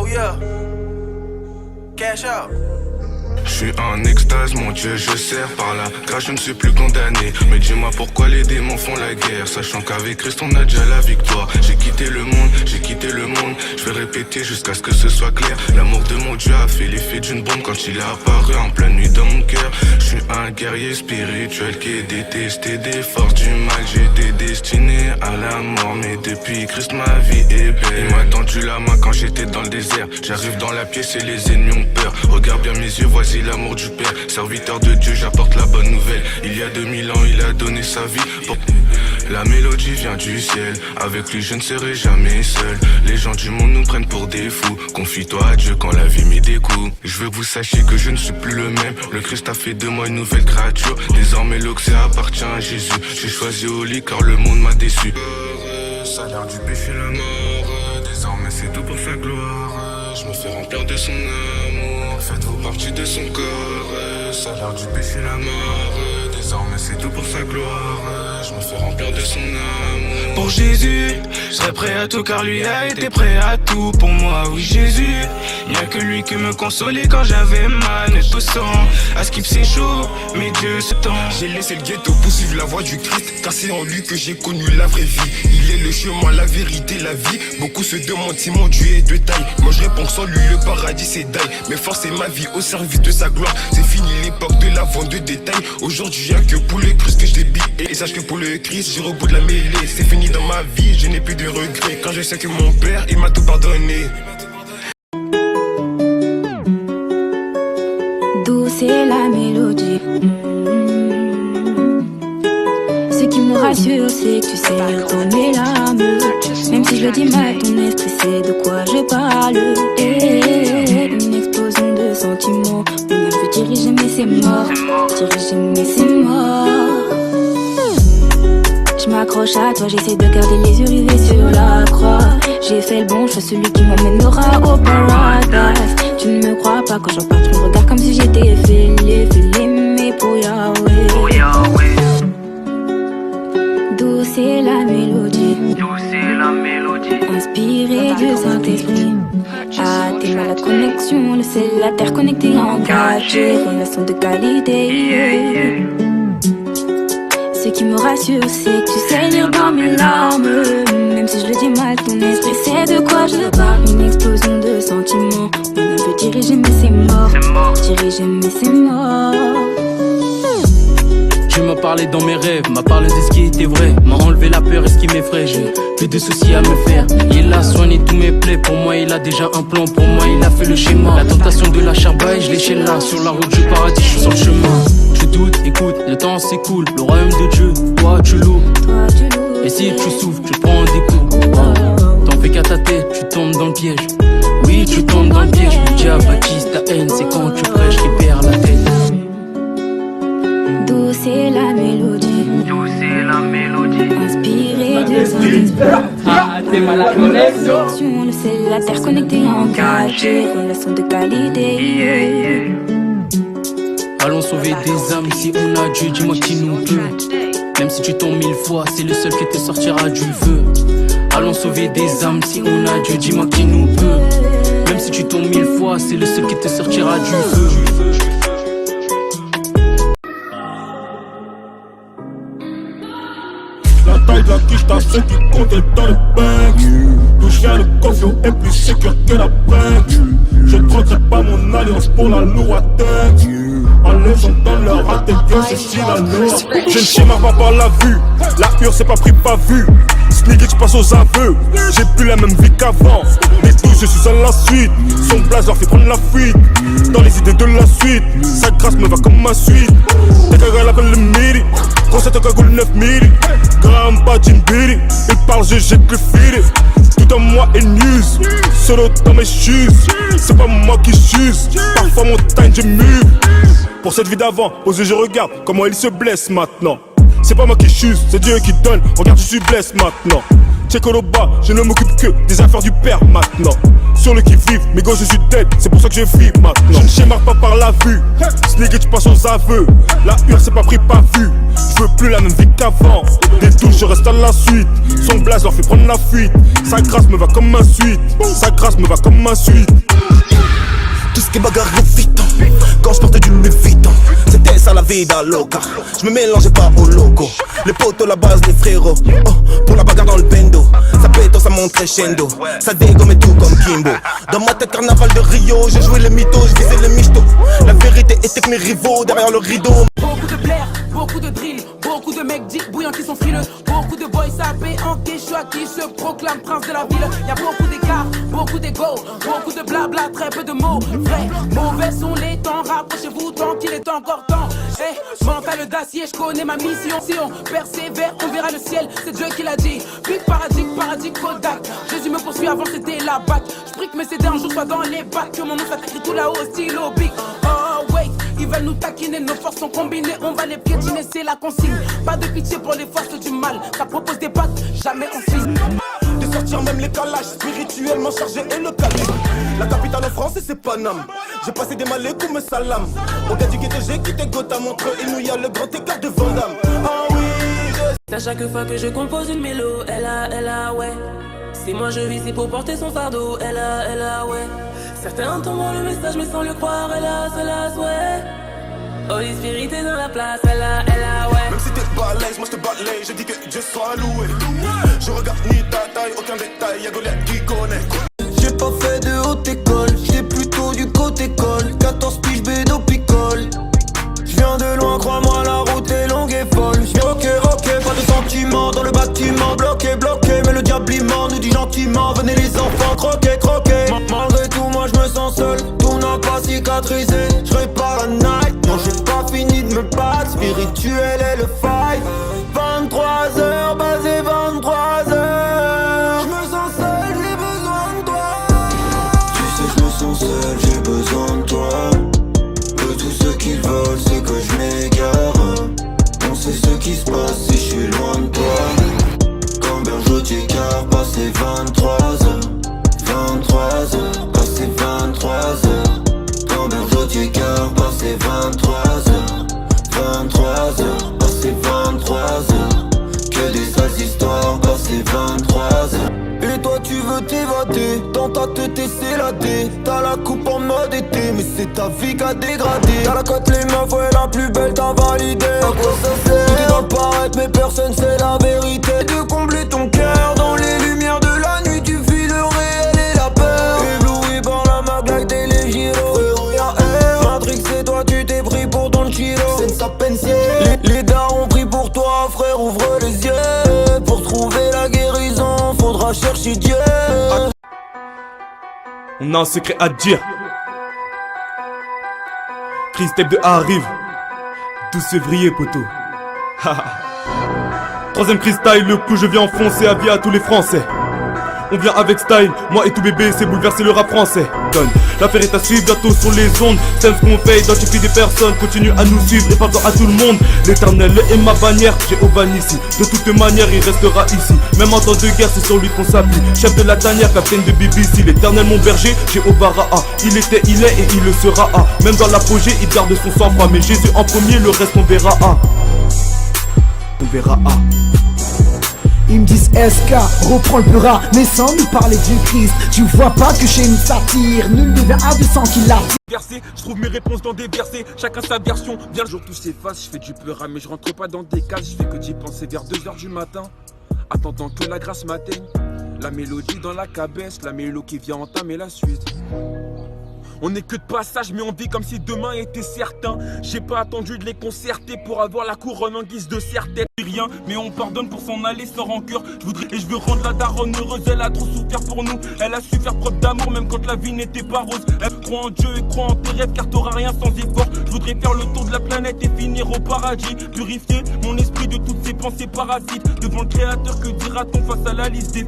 Oh yeah. Cash out. Je suis en extase, mon Dieu, je sers par là. Car je ne suis plus condamné. Mais dis-moi pourquoi les démons font la guerre, sachant qu'avec Christ on a déjà la victoire. J'ai quitté le monde, j'ai quitté le monde. Je vais répéter jusqu'à ce que ce soit clair. L'amour de mon Dieu a fait l'effet d'une bombe quand il est apparu en pleine nuit dans mon cœur. Je suis un guerrier spirituel qui est détesté des forces du mal. J'étais destiné à la mort, mais depuis Christ ma vie est belle. Il m'a tendu la main quand j'étais dans le désert. J'arrive dans la pièce et les ennemis ont peur. Regarde bien mes yeux, voici l'amour du Père. Serviteur de Dieu, j'apporte la bonne nouvelle. Il y a 2000 ans, il a donné sa vie pour... La mélodie vient du ciel. Avec lui, je ne serai jamais seul. Les gens du monde nous prennent pour des fous. Confie-toi à Dieu quand la vie met des coups. Je veux que vous sachiez que je ne suis plus le même. Le Christ a fait de moi une nouvelle créature. Désormais, l'oxy appartient à Jésus. J'ai choisi au lit car le monde m'a déçu. Salaire du péché, la mort. Désormais, c'est tout pour sa gloire. Je me fais remplir de son amour. Faites-vous partie de son corps. Salaire du péché, la mort. Désormais, c'est tout pour sa gloire. Je me fais remplir de son amour. Pour Jésus, je serai prêt à tout car lui a été prêt à tout pour moi. Oui Jésus, n'y a que lui qui me consolait quand j'avais mal et tout sang. À skip c'est chaud, mais Dieu se tend. J'ai laissé le ghetto pour suivre la voie du Christ, car c'est en lui que j'ai connu la vraie vie. Il est le chemin, la vérité, la vie. Beaucoup se demandent si mon Dieu est de taille. Moi je réponds sans lui, le paradis c'est daille. Mais force et ma vie au service de sa gloire. C'est fini l'époque de la vente de détails. Aujourd'hui y'a que pour le Christ que je débite. Et sache que pour le Christ j'irai au bout de la mêlée. C'est fini dans ma vie, je n'ai plus de regrets. Quand je sais que mon père il m'a tout pardonné. Douce est la mélodie. Ce qui me rassure, c'est que tu sais dans mes larmes. Même si je le dis mal, ton esprit sait de quoi je parle. Et une explosion de sentiments. On a vu diriger mais c'est mort. Diriger mais c'est mort. Je m'accroche à toi, j'essaie de garder les yeux rivés sur la croix. J'ai fait le bon choix, celui qui m'emmènera au paradise. Tu ne me crois pas quand j'en parle, tu me regardes comme si j'étais fêlé, mais pour Yahweh. Douce est la mélodie, inspirée du Saint-Esprit. Ah, t'es mal la connexion, le ciel, la terre connectée en 4G. Relation de qualité. Ce qui me rassure, c'est que tu sais lire dans mes larmes. Même si je le dis mal, ton esprit sait de quoi je parle. Une explosion de sentiments. On a veut diriger mais c'est mort. Diriger mais c'est mort. Dieu m'a parlé dans mes rêves, m'a parlé de ce qui était vrai, m'a enlevé la peur et ce qui m'effraie. J'ai plus de soucis à me faire. Il a soigné tous mes plaies, pour moi il a déjà un plan, pour moi il a fait le schéma. La tentation de la charbaille, je l'ai là. Sur la route du paradis, je suis sur le chemin. Je doute, écoute, le temps s'écoule, le royaume de Dieu, toi tu loues. Et si tu souffres, tu prends des coups. T'en fais qu'à ta tête, tu tombes dans le piège. Oui, tu tombes dans le piège. Le diable attise ta haine, c'est quand tu prêches qu'il perd la tête. Douce est la mélodie, inspirée de Saint-Esprit. T'es mal à connexion. Le ciel, la terre connectée en 4G. Relation de qualité. Allons sauver des âmes si on a Dieu, dis-moi qui nous peut. Même si tu tombes 1000 fois, c'est le seul qui te sortira du feu. Allons sauver des âmes si on a Dieu, dis-moi qui nous peut. Même si tu tombes 1000 fois, c'est le seul qui te sortira du feu. La taille de la quiche, t'as ce qui compte dans le bank. Toucher le coffre est plus sécure que la banque. Je ne prendrai pas mon alliance pour la louratingue. En laissant dans leur atelier, c'est si la loi. Je ne schéma pas par la vue. La hur c'est pas pris pas vu. Sneaky, je passe aux aveux. J'ai plus la même vie qu'avant. Mais tout, je suis à la suite. Son blaze leur fait prendre la fuite. Dans les idées de la suite. Sa grâce me va comme ma suite. T'es qu'à l'appelle le midi. Recette cagoule 9000. Graham pas Jim Billy. Il parle, je jette le filet. Tout en moi est news. Solo dans mes shoes. C'est pas moi qui choose. Parfois mon time je mue. Pour cette vie d'avant, aux yeux je regarde comment il se blesse maintenant. C'est pas moi qui choose, c'est Dieu qui donne. Regarde, je suis blesse maintenant. check au bas, je ne m'occupe que des affaires du père maintenant. Sur le qui-vive, mes gosses je suis dead, c'est pour ça que je vis maintenant. Je ne schémarde pas par la vue, Snake tu passes aux aveux. La hure c'est pas pris pas vu, je veux plus la même vie qu'avant. Des touches je reste à la suite, son blaze leur fait prendre la fuite. Sa grâce me va comme un suite, sa grâce me va comme un suite. Tout ce qui est bagarre vite, quand je portais du Louis Vuitton, c'était ça la vida loca. Je me mélangeais pas au logo. Les potos, la base, les frérots. Oh, pour la bagarre dans le bendo. Ça péto, ça monte crescendo. Ça dégomme tout comme Kimbo. Dans ma tête, carnaval de Rio. J'ai joué les mythos, je visais les michtos. La vérité était que mes rivaux derrière le rideau. Beaucoup de blaire, beaucoup de drill, beaucoup de mecs dits bouillants qui sont frileux, beaucoup de boys sapés en quechua qui se proclament prince de la ville. Y'a beaucoup d'écart, beaucoup d'ego, beaucoup de blabla, très peu de mots. Vrai, mauvais sont les temps, rapprochez-vous tant qu'il est encore temps. Hey, mental d'acier, je connais ma mission. Si on persévère, on verra le ciel, c'est Dieu qui l'a dit. Big paradis, Kodak. Jésus me poursuit avant c'était la bac. J'prie que mes CD un jour soient dans les bacs, que mon nom soit écrit tout là-haut, stylo big. Oh wait, ils veulent nous taquiner, nos forces sont combinées, on va les piétiner, c'est la consigne. Pas de pitié pour les forces du mal, ça propose des pattes, jamais on signe. De sortir même les calages, spirituellement chargé et le calibre. La capitale en France et c'est Paname. J'ai passé des malais comme salam. Au gars du ghetto j'ai quitté Gotham. Entre et nous y'a le grand écart de Vandame. Ah oui, À chaque fois que je compose une mélo, elle a, ouais. Si moi je vis, c'est pour porter son fardeau, elle a, ouais. Certains entendront le message mais sans le croire, elle a, ouais. Holy Spirit est dans la place, elle a, ouais. même si t'es balèze, moi je te balaye. Je dis que Dieu soit loué. Je regarde ni ta taille, aucun détail. Y'a Goliath qui connaît. J'ai pas fait de haute école, j'étais plutôt du côté école. 14 piges bédo picole. J'viens de loin, crois-moi, la route est longue et folle. Ok, pas de sentiments dans le bâtiment. Bloqué, mais le diable il ment, nous dit gentiment. Venez les enfants, croquez. Malgré tout, moi je me sens seul, tout n'a pas cicatrisé. J'serai pas la night, non j'ai pas fini de me battre. Spirituel et le fight. 23h, basé 23h. J'me sens seul, j'ai besoin de toi. Tu sais je me sens seul, j'ai besoin de toi. Eux tous ceux qu'ils veulent, c'est que je m'égare. On sait ce qui se passe si je suis loin de toi. Quand Bergeau car passé 23h. 23h, passé 23h. Quand Bergeau car passé 23h. 23h, passé 23h. Que des sales histoires, passé 23h. Et toi tu veux t'évader, dans ta tête c'est la D. T'as la coupe en mode été, mais c'est ta vie qui a dégradé. T'as la cote les meufs, ouais la plus belle t'as validé. À quoi ça sert? Tout est dans le paraître mais personne sait la vérité. De combler ton cœur dans les lumières de la nuit. Tu fuis le réel et la peur. Ébloui par la mag et les gyros. Frérot y'a R Matrix et toi tu t'es pris pour ton chilo. C'est une sapensier. Les dards ont pris pour toi frère, ouvre les yeux. Pour trouver la guérison faudra chercher Dieu. On a un secret à dire. Chris Step de arrive 12 février poteau. Troisième freestyle, le coup je viens enfoncer avis à tous les Français. On vient avec style, moi et tout bébé, c'est bouleverser le rap français. L'affaire est à suivre, bientôt sur les ondes. C'est ce qu'on fait, identifie des personnes, continue à nous suivre et parle à tout le monde. L'éternel est ma bannière, Jéhovah ici. De toute manière, il restera ici. Même en temps de guerre, c'est sur lui qu'on s'appuie. Chef de la tanière, capitaine de BBC. L'éternel mon berger, Jéhovah Ra'a. Il était, il est et il le sera. Même dans l'apogée, il garde son sang-froid. Mais Jésus en premier, le reste on verra. On verra. Ils me disent SK, reprends le pura, mais sans nous parler du Christ. Tu vois pas que j'ai une satire, nul ne vient à 200 qui l'attire. Je trouve mes réponses dans des versets, chacun sa version. Bien le jour tout s'efface, je fais du peur, mais je rentre pas dans des cases. Je fais que d'y penser vers 2h du matin, attendant que la grâce m'atteigne. La mélodie dans la cabesse, la mélo qui vient entamer la suite. On n'est que de passage mais on vit comme si demain était certain. J'ai pas attendu de les concerter pour avoir la couronne en guise de certitude. Rien mais on pardonne pour s'en aller sans rancœur. Je veux rendre la daronne heureuse, elle a trop souffert pour nous. Elle a su faire preuve d'amour même quand la vie n'était pas rose. Elle croit en Dieu et croit en tes rêves car t'auras rien sans effort. Je voudrais faire le tour de la planète et finir au paradis. Purifier mon esprit de toutes ces pensées parasites. Devant le créateur que dira-t-on face à la liste des